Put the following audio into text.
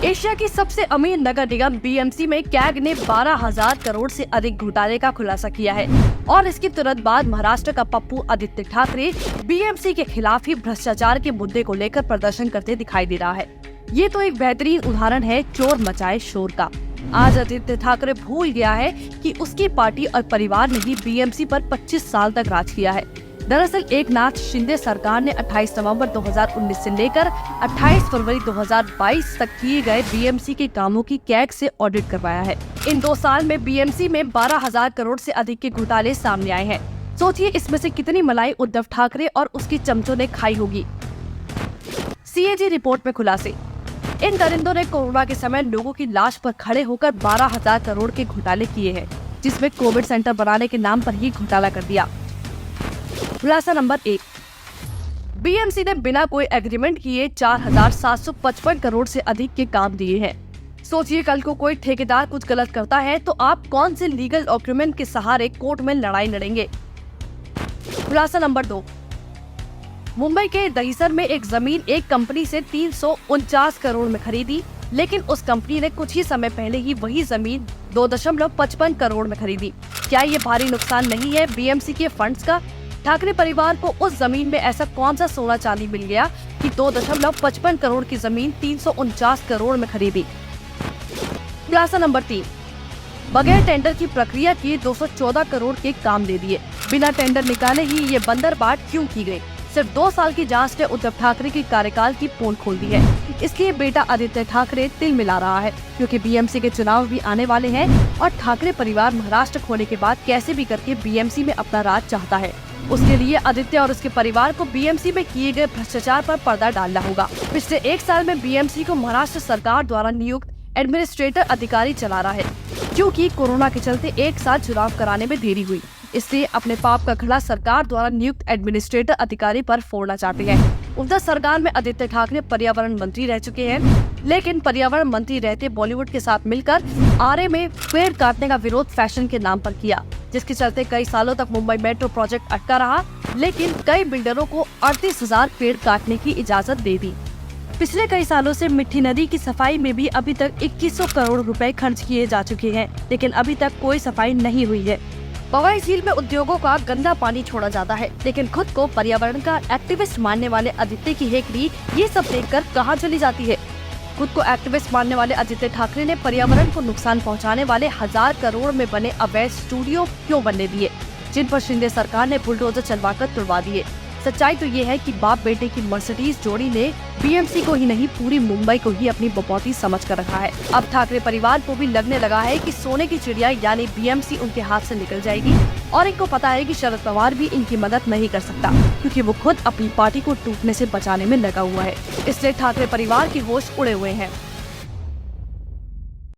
Asia की सबसे अमीर नगर निगम बीएमसी में कैग ने 12,000 करोड़ से अधिक घोटाले का खुलासा किया है और इसके तुरंत बाद महाराष्ट्र का पप्पू आदित्य ठाकरे बीएमसी के खिलाफ ही भ्रष्टाचार के मुद्दे को लेकर प्रदर्शन करते दिखाई दे रहा है। ये तो एक बेहतरीन उदाहरण है चोर मचाए शोर का। आज आदित्य ठाकरे भूल गया है कि उसकी पार्टी और परिवार ने ही बीएमसी पर 25 साल तक राज किया है। दरअसल एकनाथ शिंदे सरकार ने 28 नवंबर 2019 से लेकर 28 फरवरी 2022 तक किए गए बीएमसी के कामों की कैग से ऑडिट करवाया है। इन 2 साल में बीएमसी में 12,000 करोड़ से अधिक के घोटाले सामने आए हैं। सोचिए इसमें से कितनी मलाई उद्धव ठाकरे और उसके चमचों ने खाई होगी। सीएजी रिपोर्ट में खुलासे। इन दरिंदों ने कोरोना के समय लोगों की लाश पर खड़े होकर 12,000 करोड़ के घोटाले किए हैं, जिसमें कोविड सेंटर बनाने के नाम पर ही घोटाला कर दिया। खुलासा नंबर 1, बीएमसी ने बिना कोई एग्रीमेंट किए 4,755 करोड़ से अधिक के काम दिए हैं। सोचिए कल को कोई ठेकेदार कुछ गलत करता है तो आप कौन से लीगल डॉक्यूमेंट के सहारे कोर्ट में लड़ाई लड़ेंगे। खुलासा नंबर 2, मुंबई के दहिसर में एक जमीन एक कंपनी से 349 करोड़ में खरीदी, लेकिन उस कंपनी ने कुछ ही समय पहले ही वही जमीन 2.55 करोड़ में खरीदी। क्या ये भारी नुकसान नहीं है बीएमसी के फंड्स का? ठाकरे परिवार को उस जमीन में ऐसा कौन सा सोना चांदी मिल गया कि 2.55 करोड़ की जमीन 349 करोड़ में खरीदी। खुलासा नंबर 3, बगैर टेंडर की प्रक्रिया किए 214 करोड़ के काम दे दिए। बिना टेंडर निकाले ही ये बंदरबाट क्यों की गई? सिर्फ 2 साल की जांच ने उद्धव ठाकरे की कार्यकाल की पोल खोल दी है। इसलिए बेटा आदित्य ठाकरे तिल मिला रहा है, क्योंकि बीएमसी के चुनाव भी आने वाले हैं और ठाकरे परिवार महाराष्ट्र खोने के बाद कैसे भी करके बीएमसी में अपना राज चाहता है। उसके लिए आदित्य और उसके परिवार को बीएमसी में किए गए भ्रष्टाचार पर पर्दा डालना होगा। पिछले 1 साल में बीएमसी को महाराष्ट्र सरकार द्वारा नियुक्त एडमिनिस्ट्रेटर अधिकारी चला रहा है, क्योंकि कोरोना के चलते 1 साल चुनाव कराने में देरी हुई। इसलिए अपने पाप का घड़ा सरकार द्वारा नियुक्त एडमिनिस्ट्रेटर अधिकारी पर फोड़ना चाहते हैं। उधर सरकार में आदित्य ठाकरे पर्यावरण मंत्री रह चुके हैं, लेकिन पर्यावरण मंत्री रहते बॉलीवुड के साथ मिलकर आरे में पेड़ काटने का विरोध फैशन के नाम पर किया, जिसके चलते कई सालों तक मुंबई मेट्रो प्रोजेक्ट अटका रहा। लेकिन कई बिल्डरों को 38,000 पेड़ काटने की इजाजत दे दी। पिछले कई सालों से मिठी नदी की सफाई में भी अभी तक 2100 करोड़ रुपए खर्च किए जा चुके हैं, लेकिन अभी तक कोई सफाई नहीं हुई है। पवाई झील में उद्योगों का गंदा पानी छोड़ा जाता है, लेकिन खुद को पर्यावरण का एक्टिविस्ट मानने वाले आदित्य की हेकड़ी ये सब देखकर कहां चली जाती है। खुद को एक्टिविस्ट मानने वाले आदित्य ठाकरे ने पर्यावरण को नुकसान पहुंचाने वाले 1000 करोड़ में बने अवैध स्टूडियो क्यों बनने दिए, जिन पर शिंदे सरकार ने बुलडोजर चलवाकर तुड़वा दिए। सच्चाई तो ये है कि बाप बेटे की मर्सिडीज जोड़ी ने बीएमसी को ही नहीं पूरी मुंबई को ही अपनी बपौती समझ कर रखा है। अब ठाकरे परिवार को भी लगने लगा है कि सोने की चिड़िया यानी बीएमसी उनके हाथ से निकल जाएगी और इनको पता है कि शरद पवार भी इनकी मदद नहीं कर सकता, क्योंकि वो खुद अपनी पार्टी को टूटने से बचाने में लगा हुआ है। इसलिए ठाकरे परिवार के होश उड़े हुए हैं।